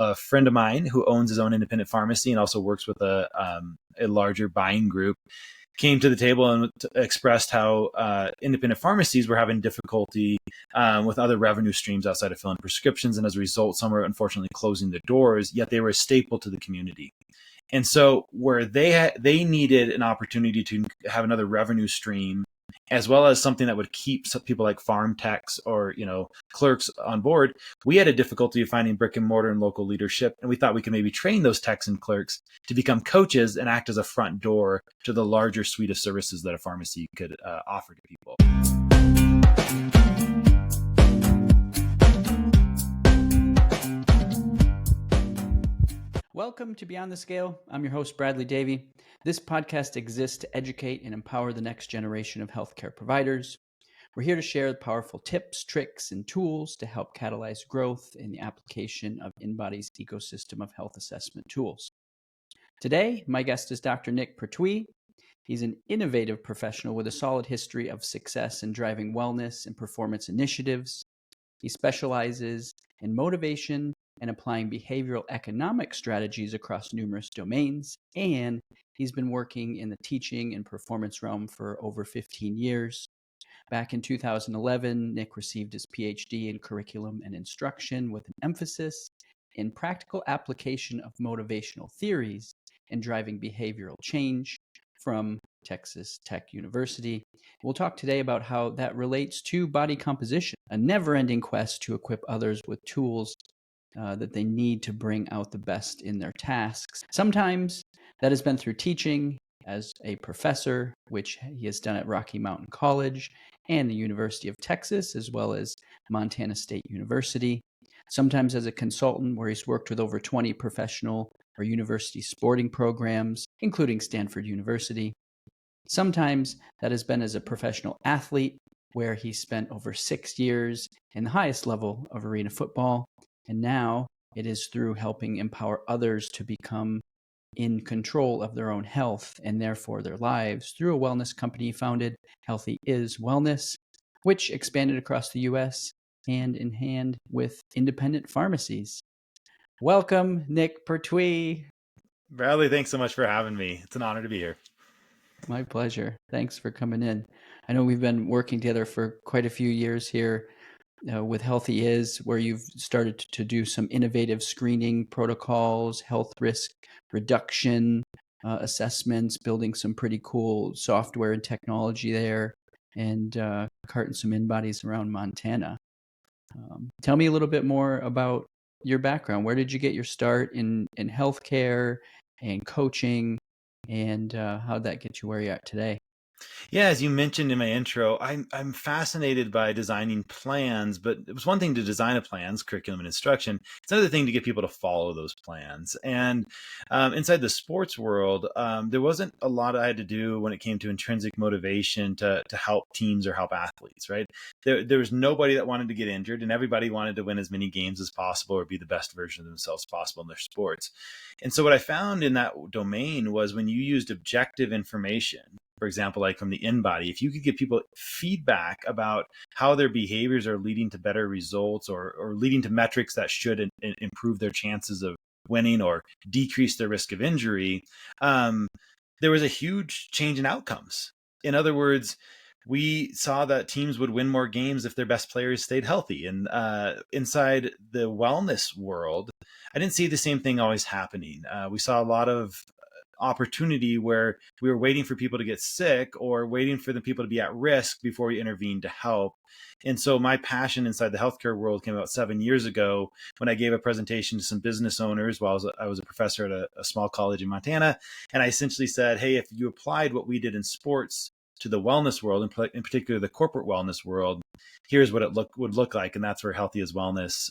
a friend of mine who owns his own independent pharmacy and also works with a larger buying group came to the table and expressed how independent pharmacies were having difficulty with other revenue streams outside of filling prescriptions. And as a result, some were unfortunately closing their doors, yet they were a staple to the community. And so where they needed an opportunity to have another revenue stream, as well as something that would keep some people like farm techs or, clerks on board, we had a difficulty of finding brick and mortar and local leadership. And we thought we could maybe train those techs and clerks to become coaches and act as a front door to the larger suite of services that a pharmacy could offer to people. Welcome to Beyond the Scale. I'm your host, Bradley Davey. This podcast exists to educate and empower the next generation of healthcare providers. We're here to share powerful tips, tricks, and tools to help catalyze growth in the application of InBody's ecosystem of health assessment tools. Today, my guest is Dr. Nich Pertuit. He's an innovative professional with a solid history of success in driving wellness and performance initiatives. He specializes in motivation and applying behavioral economic strategies across numerous domains. And he's been working in the teaching and performance realm for over 15 years. Back in 2011, Nich received his PhD in curriculum and instruction with an emphasis in practical application of motivational theories and driving behavioral change from Texas Tech University. We'll talk today about how that relates to body composition, a never-ending quest to equip others with tools that they need to bring out the best in their tasks. Sometimes that has been through teaching as a professor, which he has done at Rocky Mountain College and the University of Texas, as well as Montana State University. Sometimes as a consultant, where he's worked with over 20 professional or university sporting programs, including Stanford University. Sometimes that has been as a professional athlete, where he spent over 6 years in the highest level of arena football. And now it is through helping empower others to become in control of their own health and therefore their lives through a wellness company he founded, Healthy Is Wellness, which expanded across the U.S. hand in hand with Independent Pharmacies. Welcome, Nich Pertuit. Bradley, thanks so much for having me. It's an honor to be here. My pleasure. Thanks for coming in. I know we've been working together for quite a few years here with Healthy Is, where you've started to do some innovative screening protocols, health risk reduction assessments, building some pretty cool software and technology there, and carting some InBodies around Montana. Tell me a little bit more about your background. Where did you get your start in healthcare and coaching, and how'd that get you where you're at today? Yeah, as you mentioned in my intro, I'm fascinated by designing plans, but it was one thing to design a plan's curriculum and instruction. It's another thing to get people to follow those plans. And inside the sports world, there wasn't a lot I had to do when it came to intrinsic motivation to help teams or help athletes, right? There was nobody that wanted to get injured, and everybody wanted to win as many games as possible or be the best version of themselves possible in their sports. And so what I found in that domain was when you used objective information, for example, like from the InBody, if you could give people feedback about how their behaviors are leading to better results or leading to metrics that should improve their chances of winning or decrease their risk of injury, there was a huge change in outcomes. In other words, we saw that teams would win more games if their best players stayed healthy. And inside the wellness world, I didn't see the same thing always happening. We saw a lot of opportunity where we were waiting for people to get sick or waiting for the people to be at risk before we intervened to help. And so my passion inside the healthcare world came about 7 years ago when I gave a presentation to some business owners while I was a professor at a small college in Montana. And I essentially said, hey, if you applied what we did in sports to the wellness world, in particular the corporate wellness world, here's what it would look like. And that's where Healthy Is Wellness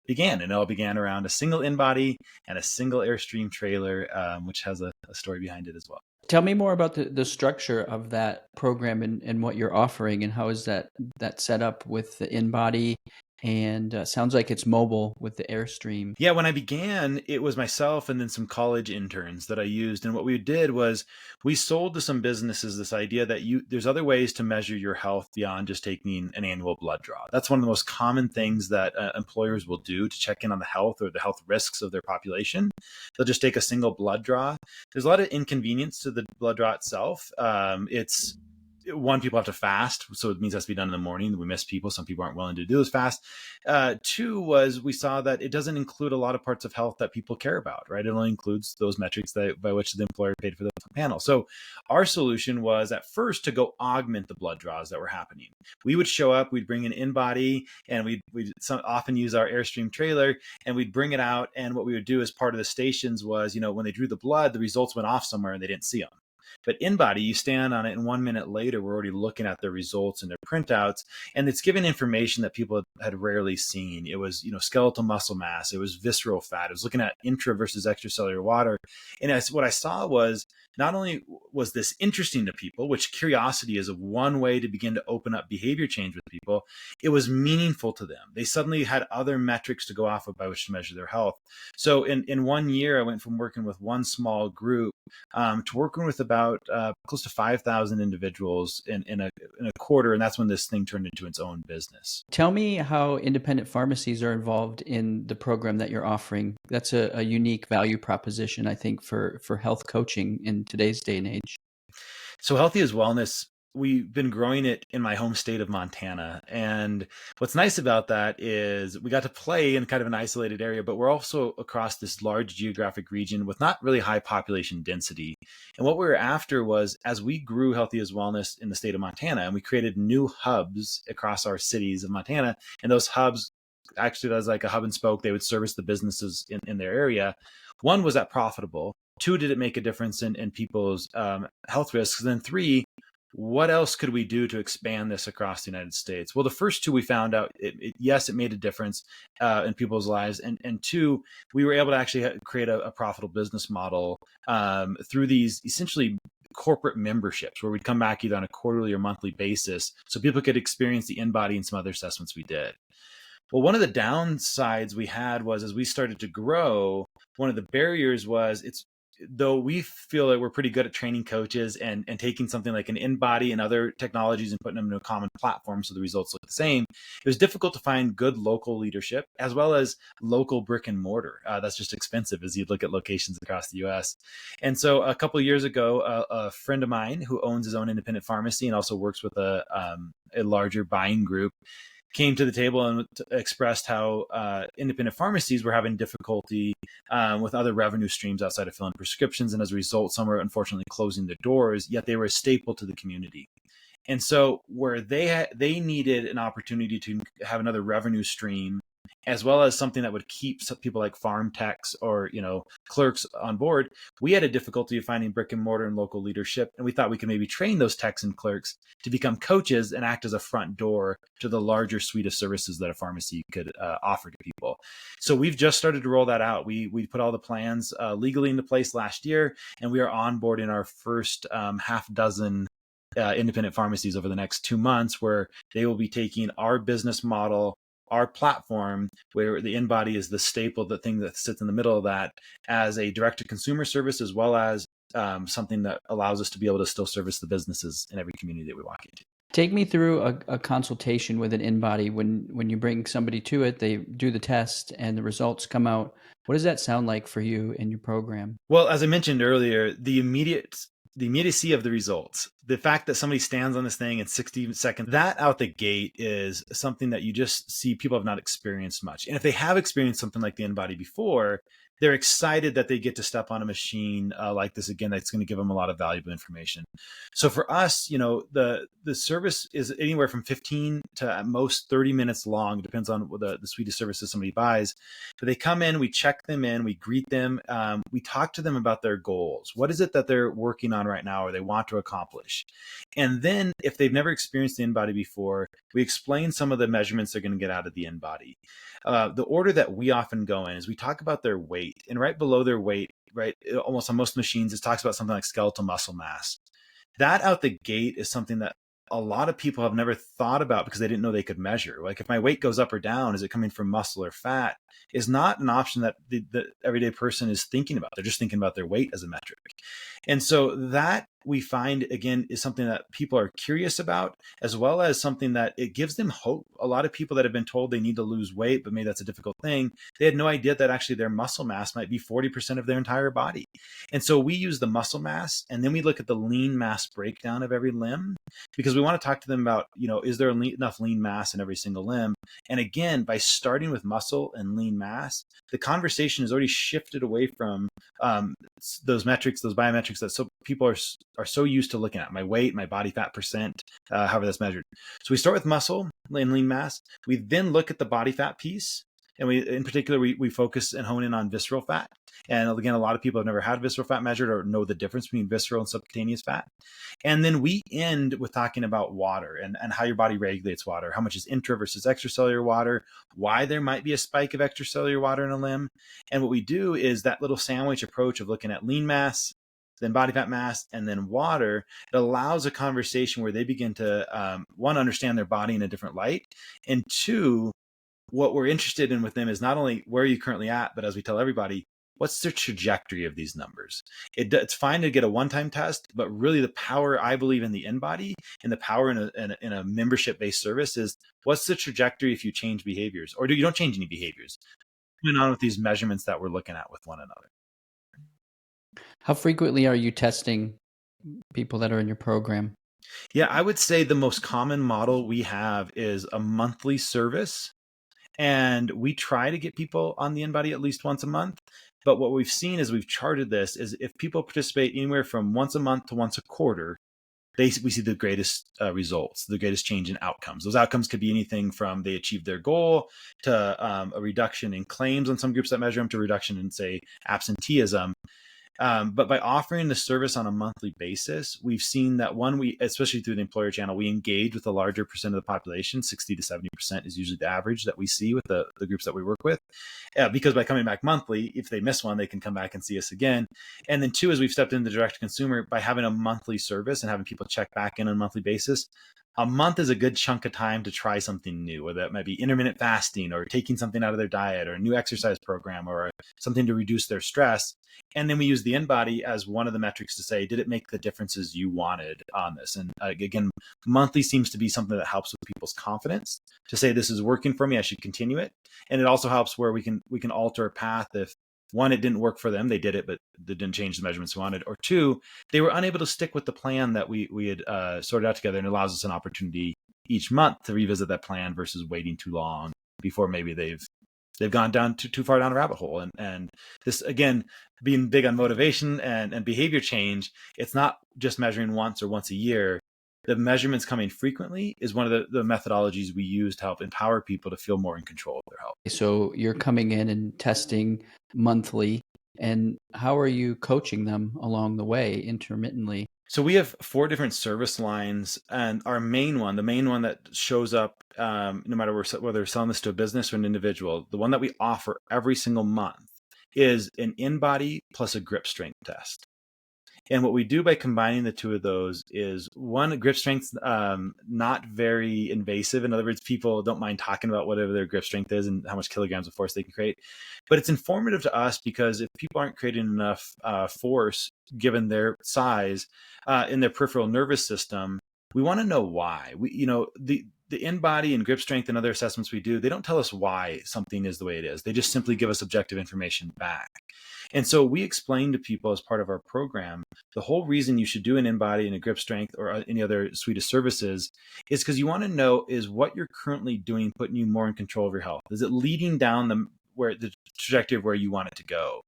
began. And it all began around a single InBody and a single Airstream trailer, which has a story behind it as well. Tell me more about the structure of that program and what you're offering, and how is that set up with the InBody And sounds like it's mobile with the Airstream. Yeah, when I began, it was myself and then some college interns that I used. And what we did was we sold to some businesses this idea that there's other ways to measure your health beyond just taking an annual blood draw. That's one of the most common things that employers will do to check in on the health or the health risks of their population. They'll just take a single blood draw. There's a lot of inconvenience to the blood draw itself. It's one, people have to fast, so it means it has to be done in the morning. We miss people. Some people aren't willing to do this fast. Two was we saw that it doesn't include a lot of parts of health that people care about, right? It only includes those metrics by which the employer paid for the panel. So our solution was at first to go augment the blood draws that were happening. We would show up, we'd bring an InBody, and we'd often use our Airstream trailer, and we'd bring it out. And what we would do as part of the stations was, when they drew the blood, the results went off somewhere and they didn't see them. But InBody, you stand on it, and 1 minute later, we're already looking at their results and their printouts, and it's given information that people had rarely seen. It was, skeletal muscle mass. It was visceral fat. It was looking at intra versus extracellular water. And what I saw was not only was this interesting to people, which curiosity is one way to begin to open up behavior change with people, it was meaningful to them. They suddenly had other metrics to go off of by which to measure their health. So in 1 year, I went from working with one small group to working with about close to 5,000 individuals in a quarter. And that's when this thing turned into its own business. Tell me how independent pharmacies are involved in the program that you're offering. That's a unique value proposition, I think, for health coaching in today's day and age. So Healthy is Wellness, we've been growing it in my home state of Montana. And what's nice about that is we got to play in kind of an isolated area, but we're also across this large geographic region with not really high population density. And what we were after was, as we grew Healthy as Wellness in the state of Montana, and we created new hubs across our cities of Montana, and those hubs actually as like a hub and spoke, they would service the businesses in their area. One, was that profitable? Two, did it make a difference in people's health risks? And then three, what else could we do to expand this across the United States? Well, the first two we found out, yes, it made a difference in people's lives. And two, we were able to actually create a profitable business model through these essentially corporate memberships where we'd come back either on a quarterly or monthly basis so people could experience the InBody and some other assessments we did. Well, one of the downsides we had was as we started to grow, one of the barriers was though we feel that we're pretty good at training coaches and taking something like an InBody and other technologies and putting them into a common platform so the results look the same, it was difficult to find good local leadership as well as local brick and mortar. That's just expensive as you look at locations across the US. And so a couple of years ago, a friend of mine who owns his own independent pharmacy and also works with a larger buying group came to the table and expressed how independent pharmacies were having difficulty with other revenue streams outside of filling prescriptions. And as a result, some were unfortunately closing their doors, yet they were a staple to the community. And so where they needed an opportunity to have another revenue stream, as well as something that would keep some people like farm techs or clerks on board, we had a difficulty of finding brick and mortar and local leadership. And we thought we could maybe train those techs and clerks to become coaches and act as a front door to the larger suite of services that a pharmacy could offer to people. So we've just started to roll that out. We put all the plans legally into place last year, and we are onboarding our first half dozen independent pharmacies over the next 2 months, where they will be taking our business model, our platform, where the InBody is the staple, the thing that sits in the middle of that, as a direct-to-consumer service, as well as something that allows us to be able to still service the businesses in every community that we walk into. Take me through a consultation with an InBody. When you bring somebody to it, they do the test and the results come out. What does that sound like for you in your program? Well, as I mentioned earlier, the immediacy of the results, the fact that somebody stands on this thing in 60 seconds, that out the gate is something that you just see people have not experienced much. And if they have experienced something like the InBody before, they're excited that they get to step on a machine like this again. That's going to give them a lot of valuable information. So for us, the service is anywhere from 15 to at most 30 minutes long. It depends on the suite of services somebody buys. But they come in, we check them in, we greet them, we talk to them about their goals. What is it that they're working on right now or they want to accomplish? And then if they've never experienced the InBody before, we explain some of the measurements they're going to get out of the InBody. The order that we often go in is we talk about their weight, and right below their weight, right, almost on most machines, it talks about something like skeletal muscle mass. That out the gate is something that a lot of people have never thought about because they didn't know they could measure. Like if my weight goes up or down, is it coming from muscle or fat? Is not an option that the everyday person is thinking about. They're just thinking about their weight as a metric. And so that we find, again, is something that people are curious about, as well as something that it gives them hope. A lot of people that have been told they need to lose weight, but maybe that's a difficult thing, they had no idea that actually their muscle mass might be 40% of their entire body. And so we use the muscle mass, and then we look at the lean mass breakdown of every limb, because we want to talk to them about, is there enough lean mass in every single limb? And again, by starting with muscle and lean mass, the conversation has already shifted away from those metrics, those biometrics that people are so used to looking at: my weight, my body fat percent, however that's measured. So we start with muscle and lean mass. We then look at the body fat piece. And in particular, we focus and hone in on visceral fat. And again, a lot of people have never had visceral fat measured or know the difference between visceral and subcutaneous fat. And then we end with talking about water and how your body regulates water, how much is intra versus extracellular water, why there might be a spike of extracellular water in a limb. And what we do is that little sandwich approach of looking at lean mass, then body fat mass, and then water. It allows a conversation where they begin to, one, understand their body in a different light, and two, what we're interested in with them is not only where are you currently at, but as we tell everybody, what's the trajectory of these numbers? It's fine to get a one-time test, but really the power, I believe, in the InBody and the power in a membership-based service is what's the trajectory if you change behaviors, or you don't change any behaviors? What's going on with these measurements that we're looking at with one another? How frequently are you testing people that are in your program? Yeah, I would say the most common model we have is a monthly service. And we try to get people on the InBody at least once a month. But what we've seen as we've charted this is if people participate anywhere from once a month to once a quarter, we see the greatest results, the greatest change in outcomes. Those outcomes could be anything from they achieved their goal to a reduction in claims on some groups that measure them to reduction in, say, absenteeism. But by offering the service on a monthly basis, we've seen that especially through the employer channel, we engage with a larger percent of the population. 60 to 70% is usually the average that we see with the groups that we work with. Because by coming back monthly, if they miss one, they can come back and see us again. And then two, as we've stepped into direct to consumer, by having a monthly service and having people check back in on a monthly basis, a month is a good chunk of time to try something new, whether that might be intermittent fasting or taking something out of their diet or a new exercise program or something to reduce their stress. And then we use the InBody as one of the metrics to say, did it make the differences you wanted on this? And again, monthly seems to be something that helps with people's confidence to say, this is working for me, I should continue it. And it also helps where we can alter a path if, one, it didn't work for them, they did it, but they didn't change the measurements we wanted, or two, they were unable to stick with the plan that we had sorted out together, and it allows us an opportunity each month to revisit that plan versus waiting too long before maybe they've gone down too far down a rabbit hole. And this, again, being big on motivation and behavior change, it's not just measuring once or once a year. The measurements coming frequently is one of the methodologies we use to help empower people to feel more in control of their health. So you're coming in and testing monthly, and how are you coaching them along the way intermittently? So we have 4 different service lines, and our main one, the main one that shows up no matter whether we're selling this to a business or an individual, the one that we offer every single month is an InBody plus a grip strength test. And what we do by combining the two of those is, one, grip strength, not very invasive. In other words, people don't mind talking about whatever their grip strength is and how much kilograms of force they can create. But it's informative to us because if people aren't creating enough force, given their size in their peripheral nervous system, we want to know why. The InBody and grip strength and other assessments we do, they don't tell us why something is the way it is. They just simply give us objective information back. And so we explain to people as part of our program, the whole reason you should do an InBody and a grip strength or any other suite of services is because you want to know, is what you're currently doing putting you more in control of your health? Is it leading down the trajectory of where you want it to go?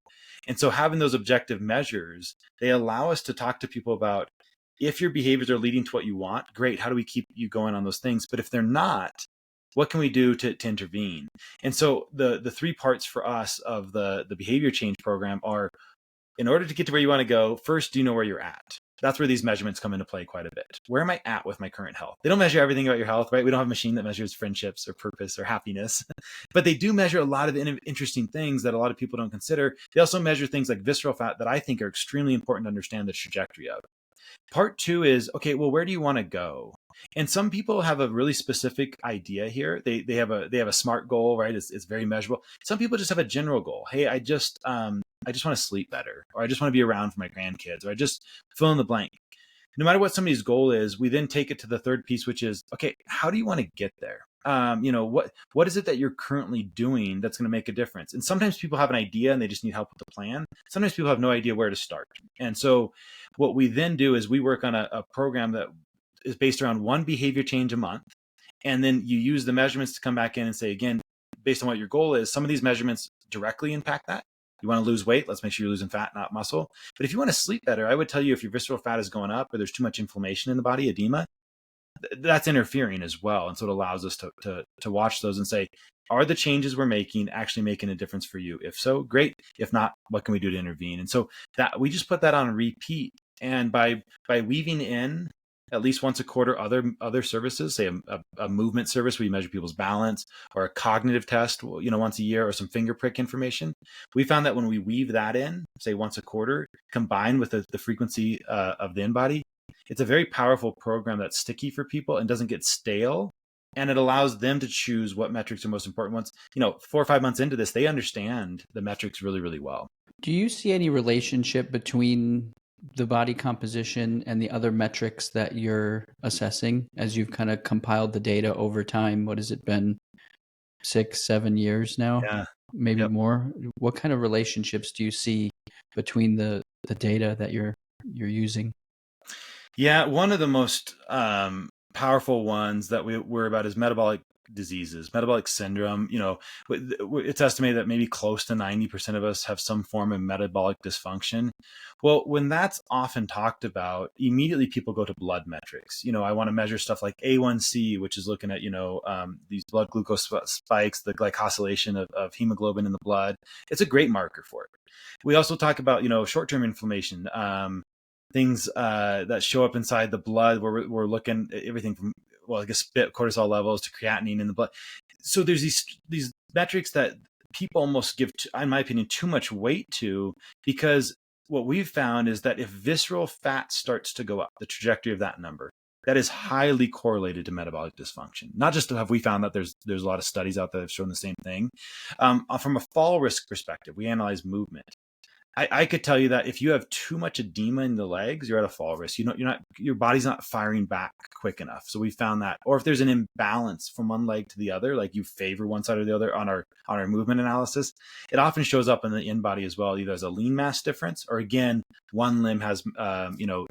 And so having those objective measures, they allow us to talk to people about, if your behaviors are leading to what you want, great. How do we keep you going on those things? But if they're not, what can we do to intervene? And so the 3 parts for us of the behavior change program are, in order to get to where you want to go, first, do you know where you're at? That's where these measurements come into play quite a bit. Where am I at with my current health? They don't measure everything about your health, right? We don't have a machine that measures friendships or purpose or happiness, but they do measure a lot of interesting things that a lot of people don't consider. They also measure things like visceral fat that I think are extremely important to understand the trajectory of. Part two is, okay, well, where do you want to go? And some people have a really specific idea here. They have a smart goal, right? It's very measurable. Some people just have a general goal. Hey, I just want to sleep better, or I just want to be around for my grandkids, or I just fill in the blank. No matter what somebody's goal is, we then take it to the third piece, which is, okay, how do you want to get there? What is it that you're currently doing that's going to make a difference? And sometimes people have an idea and they just need help with the plan. Sometimes people have no idea where to start. And so what we then do is we work on a program that is based around one behavior change a month. And then you use the measurements to come back in and say, again, based on what your goal is, some of these measurements directly impact that. You want to lose weight, let's make sure you're losing fat, not muscle. But if you want to sleep better, I would tell you if your visceral fat is going up or there's too much inflammation in the body, edema, that's interfering as well. And so it allows us to watch those and say, are the changes we're making actually making a difference for you? If so, great. If not, what can we do to intervene? And so that we just put that on repeat. And by weaving in at least once a quarter other services, say a movement service where you measure people's balance, or a cognitive test, once a year, or some finger prick information, we found that when we weave that in, say once a quarter, combined with the frequency of the InBody, it's a very powerful program that's sticky for people and doesn't get stale. And it allows them to choose what metrics are most important ones. 4 or 5 months into this, they understand the metrics really, really well. Do you see any relationship between the body composition and the other metrics that you're assessing as you've kind of compiled the data over time? What has it been, 6-7 years now? Yeah. Maybe Yep. more. What kind of relationships do you see between the data that you're using? Yeah, one of the most powerful ones that we're about is metabolic diseases, metabolic syndrome. It's estimated that maybe close to 90% of us have some form of metabolic dysfunction. Well, when that's often talked about, immediately people go to blood metrics. I want to measure stuff like A1C, which is looking at, these blood glucose spikes, the glycosylation of hemoglobin in the blood. It's a great marker for it. We also talk about, short-term inflammation, things that show up inside the blood, where we're looking at everything from, spit cortisol levels to creatinine in the blood. So there's these metrics that people almost give, in my opinion, too much weight to, because what we've found is that if visceral fat starts to go up, the trajectory of that number, that is highly correlated to metabolic dysfunction. Not just have we found that there's a lot of studies out there that have shown the same thing. From a fall risk perspective, we analyze movement. I could tell you that if you have too much edema in the legs, you're at a fall risk. Your body's not firing back quick enough. So we found that. Or if there's an imbalance from one leg to the other, like you favor one side or the other on our movement analysis, it often shows up in the InBody as well, either as a lean mass difference, or again, one limb has too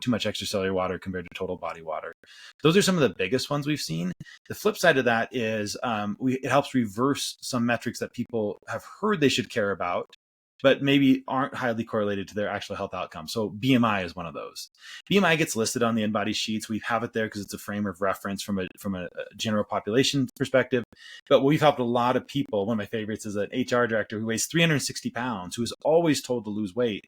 much extracellular water compared to total body water. Those are some of the biggest ones we've seen. The flip side of that is it helps reverse some metrics that people have heard they should care about, but maybe aren't highly correlated to their actual health outcomes. So BMI is one of those. BMI gets listed on the InBody sheets. We have it there because it's a frame of reference from a general population perspective. But we've helped a lot of people. One of my favorites is an HR director who weighs 360 pounds, who is always told to lose weight.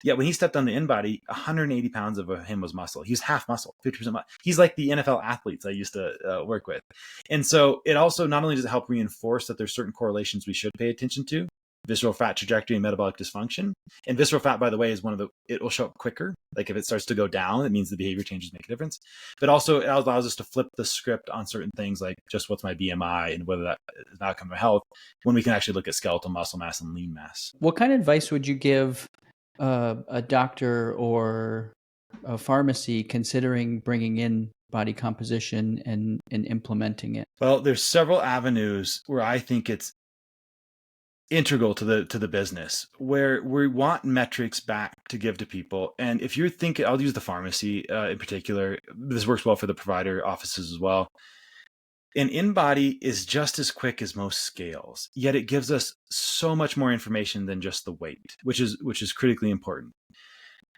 Yet when he stepped on the InBody, 180 pounds of him was muscle. He was half muscle, 50% muscle. He's like the NFL athletes I used to work with. And so it also not only does it help reinforce that there's certain correlations we should pay attention to, visceral fat trajectory and metabolic dysfunction. And visceral fat, by the way, is it will show up quicker. Like if it starts to go down, it means the behavior changes make a difference. But also it allows us to flip the script on certain things like just what's my BMI and whether that is an outcome of health, when we can actually look at skeletal muscle mass and lean mass. What kind of advice would you give a doctor or a pharmacy considering bringing in body composition and implementing it? Well, there's several avenues where I think it's integral to the business, where we want metrics back to give to people. And if you're thinking, I'll use the pharmacy in particular, this works well for the provider offices as well. An InBody is just as quick as most scales, yet it gives us so much more information than just the weight, which is critically important.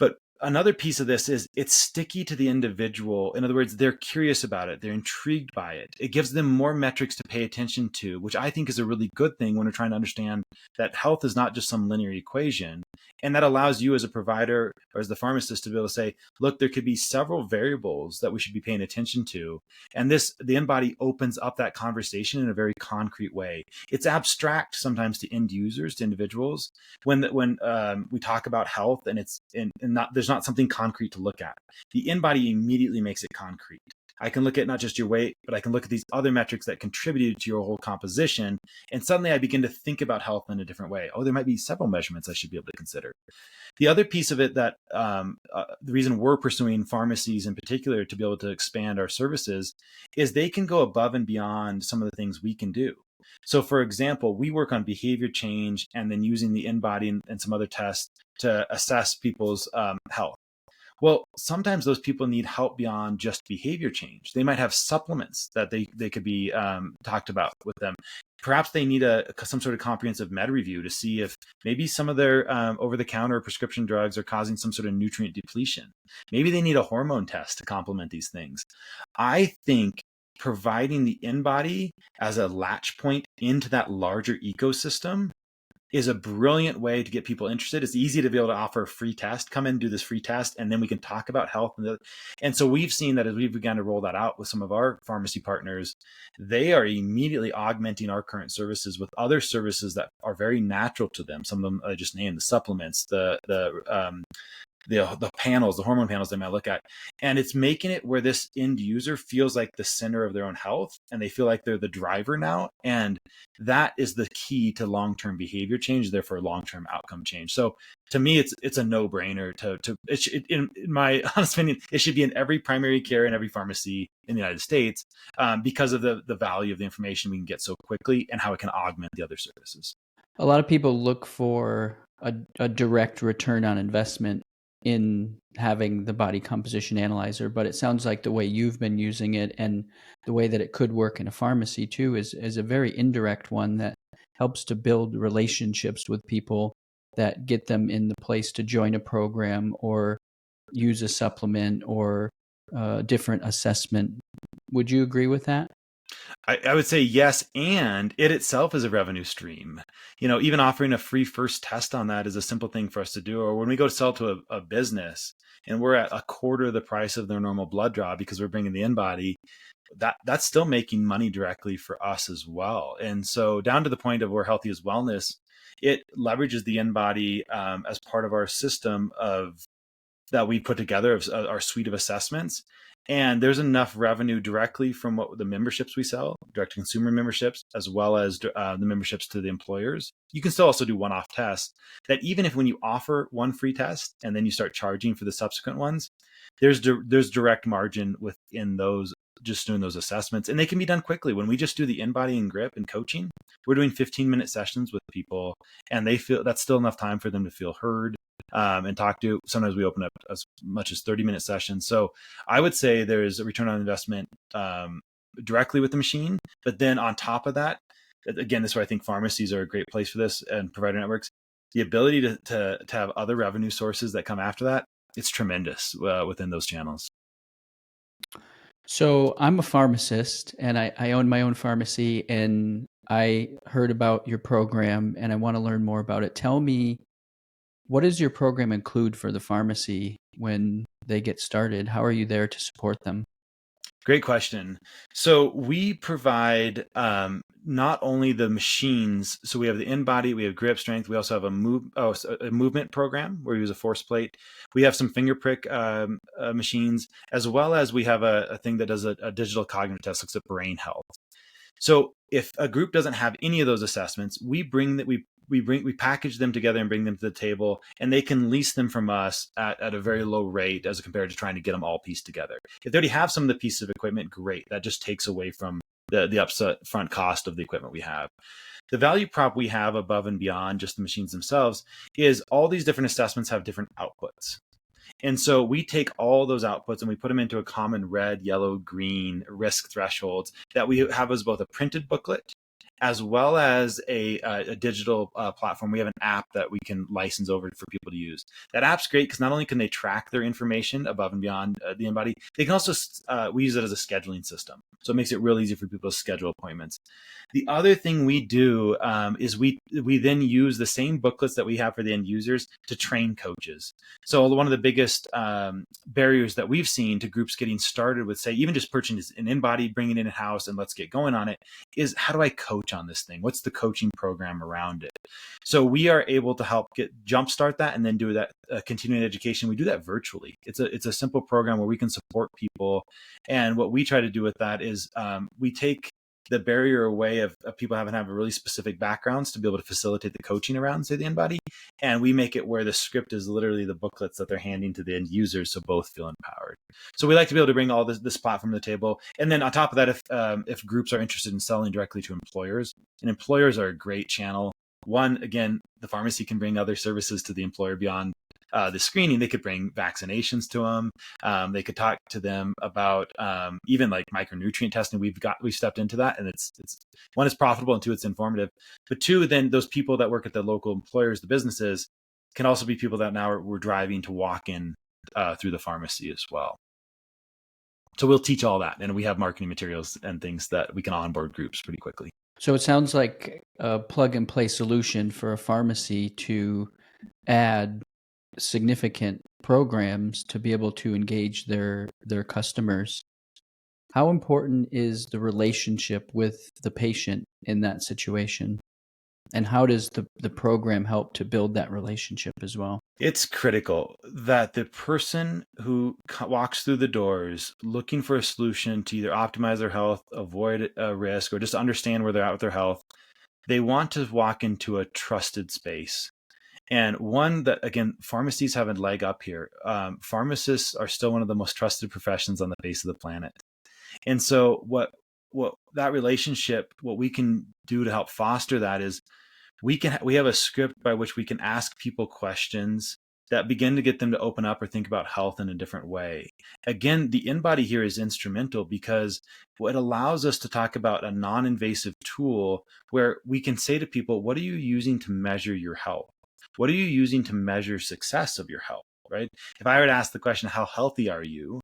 But another piece of this is it's sticky to the individual. In other words, they're curious about it. They're intrigued by it. It gives them more metrics to pay attention to, which I think is a really good thing when we're trying to understand that health is not just some linear equation. And that allows you as a provider or as the pharmacist to be able to say, look, there could be several variables that we should be paying attention to. And the InBody opens up that conversation in a very concrete way. It's abstract sometimes to end users, to individuals, when we talk about health, and there's there's not something concrete to look at. The InBody immediately makes it concrete. I can look at not just your weight, but I can look at these other metrics that contributed to your whole composition. And suddenly I begin to think about health in a different way. Oh, there might be several measurements I should be able to consider. The other piece of it that the reason we're pursuing pharmacies in particular to be able to expand our services is they can go above and beyond some of the things we can do. So for example, we work on behavior change and then using the InBody and some other tests to assess people's health. Well, sometimes those people need help beyond just behavior change. They might have supplements that they could be talked about with them. Perhaps they need some sort of comprehensive med review to see if maybe some of their over-the-counter prescription drugs are causing some sort of nutrient depletion. Maybe they need a hormone test to complement these things. I think providing the InBody as a latch point into that larger ecosystem is a brilliant way to get people interested. It's easy to be able to offer a free test. Come in and do this free test, and then we can talk about health. And so we've seen that as we've begun to roll that out with some of our pharmacy partners, they are immediately augmenting our current services with other services that are very natural to them. Some of them I just named, the supplements, the panels, the hormone panels they might look at. And it's making it where this end user feels like the center of their own health and they feel like they're the driver now. And that is the key to long-term behavior change, therefore long-term outcome change. So to me, it's a no-brainer in my honest opinion, it should be in every primary care and every pharmacy in the United States because of the value of the information we can get so quickly and how it can augment the other services. A lot of people look for a direct return on investment in having the body composition analyzer, but it sounds like the way you've been using it and the way that it could work in a pharmacy too is a very indirect one that helps to build relationships with people that get them in the place to join a program or use a supplement or different assessment. Would you agree with that? I would say yes, and it itself is a revenue stream. Even offering a free first test on that is a simple thing for us to do. Or when we go to sell to a business and we're at a quarter of the price of their normal blood draw because we're bringing the InBody, that's still making money directly for us as well. And so down to the point of where healthy is wellness, it leverages the InBody as part of our system that we put together of our suite of assessments. And there's enough revenue directly from what the memberships we sell, direct to consumer memberships, as well as the memberships to the employers. You can still also do one-off tests that even if when you offer one free test and then you start charging for the subsequent ones, there's direct margin within those, just doing those assessments. And they can be done quickly. When we just do the InBody and grip and coaching, we're doing 15-minute sessions with people and they feel that's still enough time for them to feel heard and talk to. Sometimes we open up as much as 30-minute sessions. So I would say there's a return on investment directly with the machine. But then on top of that, again, this is where I think pharmacies are a great place for this and provider networks. The ability to have other revenue sources that come after that, it's tremendous within those channels. So I'm a pharmacist and I own my own pharmacy, and I heard about your program and I want to learn more about it. Tell me, what does your program include for the pharmacy when they get started? How are you there to support them? Great question. So we provide not only the machines, so we have the InBody, we have grip strength, we also have a movement program where we use a force plate. We have some finger prick machines, as well as we have a thing that does a digital cognitive test, looks at brain health. So if a group doesn't have any of those assessments, we package them together and bring them to the table, and they can lease them from us at a very low rate as compared to trying to get them all pieced together. If they already have some of the pieces of equipment, great. That just takes away from the upfront cost of the equipment we have. The value prop we have above and beyond just the machines themselves is all these different assessments have different outputs. And so we take all those outputs and we put them into a common red, yellow, green risk thresholds that we have as both a printed booklet as well as a digital platform. We have an app that we can license over for people to use. That app's great because not only can they track their information above and beyond the InBody, they can also, we use it as a scheduling system. So it makes it real easy for people to schedule appointments. The other thing we do is we then use the same booklets that we have for the end users to train coaches. So one of the biggest barriers that we've seen to groups getting started with, say, even just purchasing an InBody, bringing it in-house and let's get going on it, is how do I coach coach on this thing? What's the coaching program around it? So we are able to help jumpstart that and then do that continuing education. We do that virtually. It's a simple program where we can support people. And what we try to do with that is we take the barrier away of people having to have really specific backgrounds to be able to facilitate the coaching around, say, the InBody. And we make it where the script is literally the booklets that they're handing to the end users, so both feel empowered. So we like to be able to bring all this platform to the table. And then on top of that, if groups are interested in selling directly to employers, and employers are a great channel. One, again, the pharmacy can bring other services to the employer beyond the screening. They could bring vaccinations to them. They could talk to them about even like micronutrient testing. We've stepped into that, and it's one, it's profitable, and two, it's informative. But two, then those people that work at the local employers, the businesses, can also be people that now we're driving to walk in through the pharmacy as well. So we'll teach all that, and we have marketing materials and things that we can onboard groups pretty quickly. So it sounds like a plug and play solution for a pharmacy to add significant programs to be able to engage their customers. How important is the relationship with the patient in that situation? And how does the program help to build that relationship as well? It's critical that the person who walks through the doors looking for a solution to either optimize their health, avoid a risk, or just understand where they're at with their health, they want to walk into a trusted space. And one that, again, pharmacies have a leg up here. Pharmacists are still one of the most trusted professions on the face of the planet. And so what that relationship, what we can do to help foster that is we have a script by which we can ask people questions that begin to get them to open up or think about health in a different way. Again, the InBody here is instrumental because it allows us to talk about a non-invasive tool where we can say to people, what are you using to measure your health? What are you using to measure success of your health, right? If I were to ask the question, how healthy are you?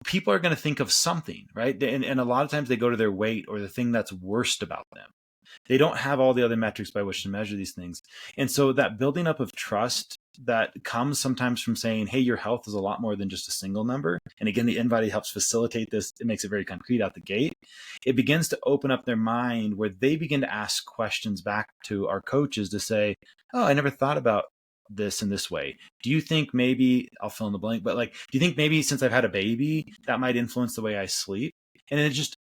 People are going to think of something, right? And a lot of times they go to their weight or the thing that's worst about them. They don't have all the other metrics by which to measure these things. And so that building up of trust that comes sometimes from saying, hey, your health is a lot more than just a single number. And again, the InBody helps facilitate this. It makes it very concrete out the gate. It begins to open up their mind where they begin to ask questions back to our coaches to say, oh, I never thought about this in this way. Do you think maybe, I'll fill in the blank, but like, do you think maybe since I've had a baby, that might influence the way I sleep? And it just,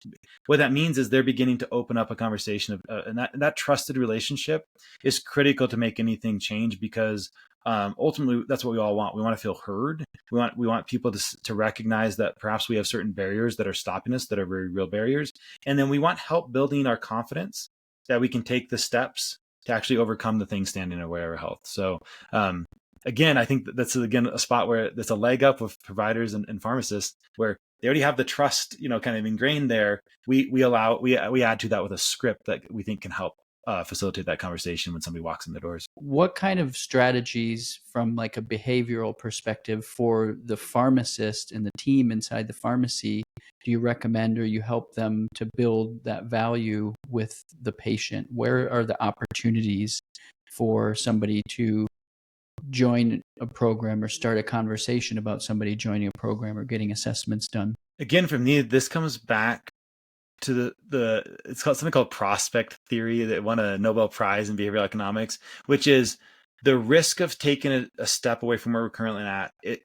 what that means is they're beginning to open up a conversation of, and that trusted relationship is critical to make anything change because ultimately that's what we all want. We want to feel heard. We want people to recognize that perhaps we have certain barriers that are stopping us that are very real barriers. And then we want help building our confidence that we can take the steps to actually overcome the things standing in our way of our health. So again, I think that's again a spot where there's a leg up with providers and pharmacists where they already have the trust, kind of ingrained there. We add to that with a script that we think can help facilitate that conversation when somebody walks in the doors. What kind of strategies from like a behavioral perspective for the pharmacist and the team inside the pharmacy do you recommend or you help them to build that value with the patient? Where are the opportunities for somebody to join a program or start a conversation about somebody joining a program or getting assessments done? Again, for me, this comes back to it's called something called prospect theory that won a Nobel Prize in behavioral economics, which is the risk of taking a step away from where we're currently at. It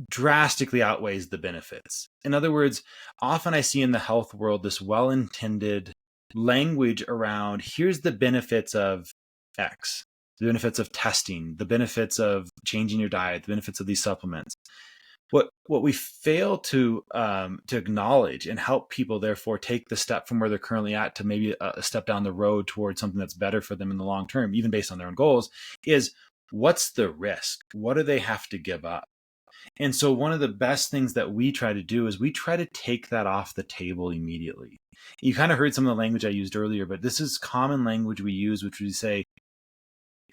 drastically outweighs the benefits. In other words, often I see in the health world this well-intended language around here's the benefits of X, the benefits of testing, the benefits of changing your diet, the benefits of these supplements. What we fail to acknowledge and help people therefore take the step from where they're currently at to maybe a step down the road towards something that's better for them in the long term, even based on their own goals, is what's the risk? What do they have to give up? And so one of the best things that we try to do is we try to take that off the table immediately. You kind of heard some of the language I used earlier, but this is common language we use, which we say,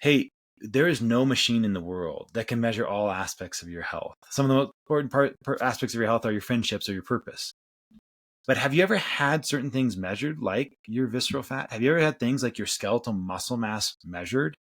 hey, there is no machine in the world that can measure all aspects of your health. Some of the most important aspects of your health are your friendships or your purpose. But have you ever had certain things measured, like your visceral fat? Have you ever had things like your skeletal muscle mass measured?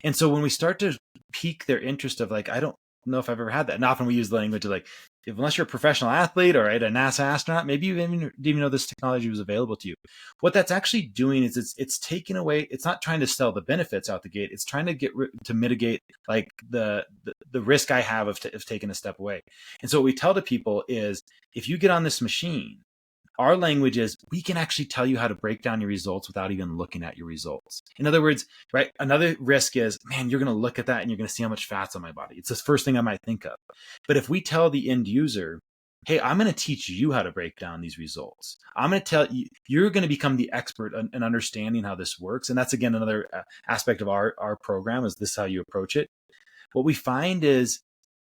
And so when we start to pique their interest of like, I don't know if I've ever had that. And often we use the language of like, unless you're a professional athlete or a NASA astronaut, maybe you didn't even know this technology was available to you. What that's actually doing is it's taking away. It's not trying to sell the benefits out the gate. It's trying to to mitigate like the risk I have of taking a step away. And so what we tell to people is, if you get on this machine, our language is, we can actually tell you how to break down your results without even looking at your results. In other words, right, another risk is, man, you're going to look at that and you're going to see how much fat's on my body. It's the first thing I might think of. But if we tell the end user, hey, I'm going to teach you how to break down these results. I'm going to tell you, you're going to become the expert in understanding how this works. And that's, again, another aspect of our program, is this how you approach it. What we find is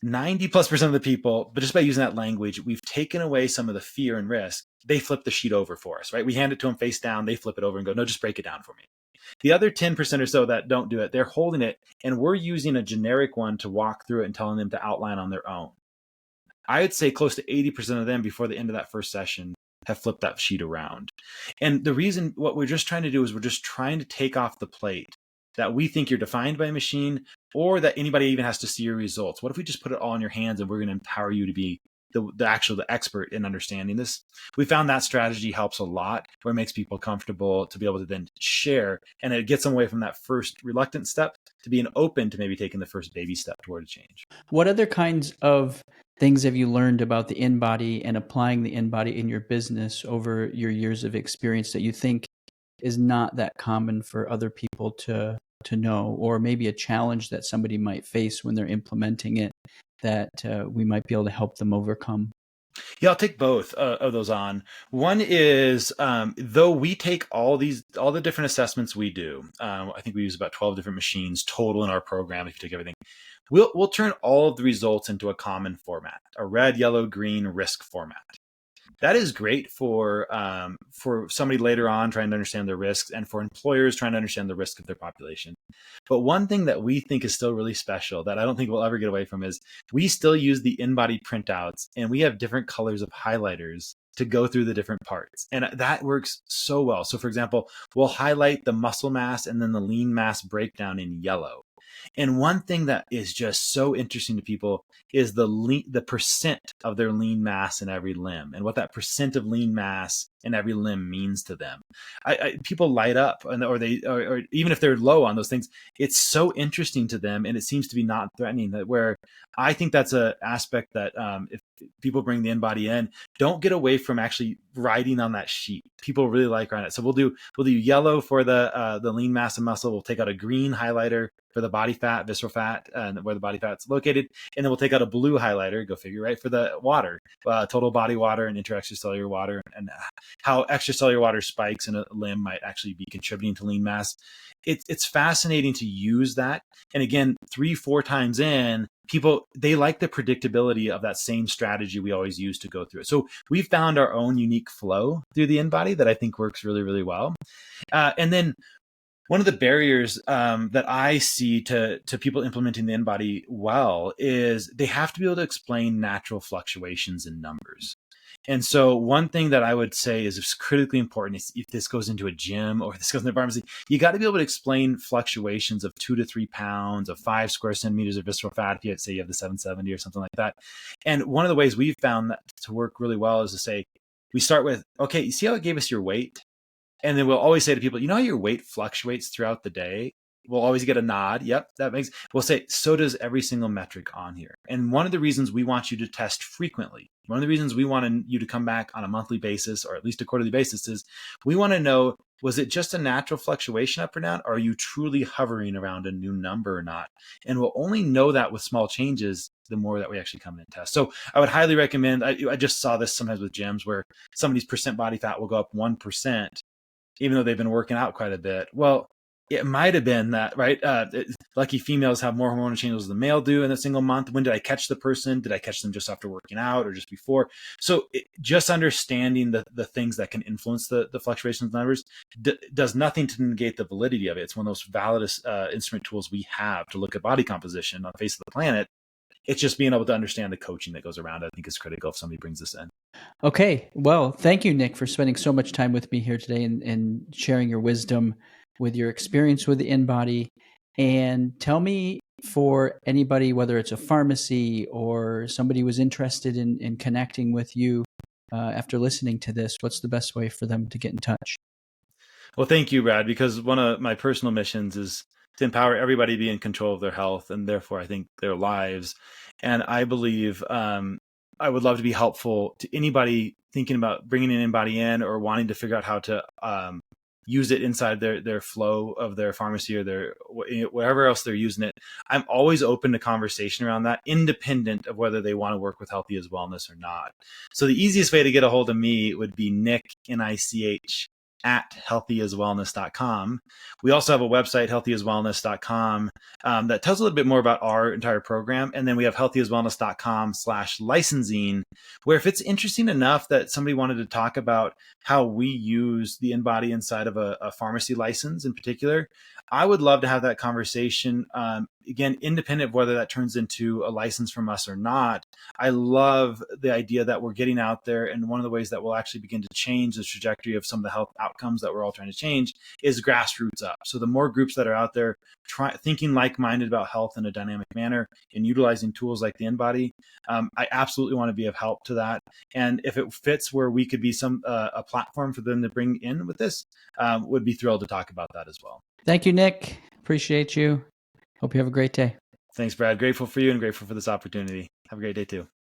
90+% of the people, but just by using that language, we've taken away some of the fear and risk. They flip the sheet over for us, right? We hand it to them face down, they flip it over and go, no, just break it down for me. The other 10% or so that don't do it, they're holding it, and we're using a generic one to walk through it and telling them to outline on their own. I would say close to 80% of them before the end of that first session have flipped that sheet around. And the reason, what we're just trying to do is we're just trying to take off the plate that we think you're defined by a machine, or that anybody even has to see your results. What if we just put it all in your hands and we're going to empower you to be the expert in understanding this? We found that strategy helps a lot, where it makes people comfortable to be able to then share, and it gets them away from that first reluctant step to being open to maybe taking the first baby step toward a change. What other kinds of things have you learned about the InBody and applying the InBody in your business over your years of experience that you think is not that common for other people to know, or maybe a challenge that somebody might face when they're implementing it that we might be able to help them overcome? Yeah, I'll take both of those on. One is, though we take all the different assessments we do, I think we use about 12 different machines total in our program. If you take everything, we'll turn all of the results into a common format, a red, yellow, green risk format. That is great for somebody later on trying to understand their risks, and for employers trying to understand the risk of their population. But one thing that we think is still really special that I don't think we'll ever get away from is, we still use the InBody printouts, and we have different colors of highlighters to go through the different parts. And that works so well. So for example, we'll highlight the muscle mass and then the lean mass breakdown in yellow. And one thing that is just so interesting to people is the percent of their lean mass in every limb, and what that percent of lean mass in every limb means to them. People light up, or even if they're low on those things, it's so interesting to them, and it seems to be not threatening. Where I think that's an aspect that if people bring the InBody in, don't get away from actually writing on that sheet. People really like writing it. So we'll do yellow for the lean mass and muscle. We'll take out a green highlighter for the body fat, visceral fat, and where the body fat's located. And then we'll take out a blue highlighter, go figure, right, for the water, total body water and intra-extracellular water, and how extracellular water spikes in a limb might actually be contributing to lean mass. It's fascinating to use that. And again, 3-4 times in, people, they like the predictability of that same strategy we always use to go through it. So we've found our own unique flow through the InBody that I think works really, really well. And then one of the barriers that I see to people implementing the InBody well is they have to be able to explain natural fluctuations in numbers. And so one thing that I would say is critically important is, if this goes into a gym or this goes into a pharmacy, you got to be able to explain fluctuations of 2 to 3 pounds, of 5 square centimeters of visceral fat, if you say you have the 770 or something like that. And one of the ways we've found that to work really well is to say, we start with, okay, you see how it gave us your weight? And then we'll always say to people, you know how your weight fluctuates throughout the day? We'll always get a nod. Yep, we'll say, so does every single metric on here. And one of the reasons we want you to test frequently, one of the reasons we want you to come back on a monthly basis, or at least a quarterly basis, is we want to know, was it just a natural fluctuation up or down? Or are you truly hovering around a new number or not? And we'll only know that with small changes the more that we actually come in and test. So I would highly recommend, I just saw this sometimes with gyms where somebody's percent body fat will go up 1%, even though they've been working out quite a bit. Well, it might have been that, right? Lucky females have more hormonal changes than male do in a single month. When did I catch the person? Did I catch them just after working out or just before? So just understanding the things that can influence the fluctuations of numbers does nothing to negate the validity of it. It's one of those valid instrument tools we have to look at body composition on the face of the planet. It's just being able to understand the coaching that goes around it, I think, is critical if somebody brings this in. Okay. Well, thank you, Nich, for spending so much time with me here today and sharing your wisdom with your experience with the InBody. And tell me for anybody, whether it's a pharmacy or somebody who was interested in connecting with you after listening to this, what's the best way for them to get in touch? Well, thank you, Brad, because one of my personal missions is to empower everybody to be in control of their health and therefore I think their lives. And I believe I would love to be helpful to anybody thinking about bringing an InBody in or wanting to figure out how to use it inside their flow of their pharmacy or their wherever else they're using it. I'm always open to conversation around that, independent of whether they want to work with Healthy as Wellness or not. So the easiest way to get a hold of me would be Nich, Nich, at healthyaswellness.com. We also have a website, healthyaswellness.com, that tells a little bit more about our entire program. And then we have healthyaswellness.com/licensing, where if it's interesting enough that somebody wanted to talk about how we use the InBody inside of a pharmacy license in particular, I would love to have that conversation. Again, independent of whether that turns into a license from us or not. I love the idea that we're getting out there. And one of the ways that we'll actually begin to change the trajectory of some of the health outcomes that we're all trying to change is grassroots up. So the more groups that are out there thinking like-minded about health in a dynamic manner and utilizing tools like the InBody, I absolutely want to be of help to that. And if it fits where we could be a platform for them to bring in with this, would be thrilled to talk about that as well. Thank you, Nich. Appreciate you. Hope you have a great day. Thanks, Brad. Grateful for you and grateful for this opportunity. Have a great day too.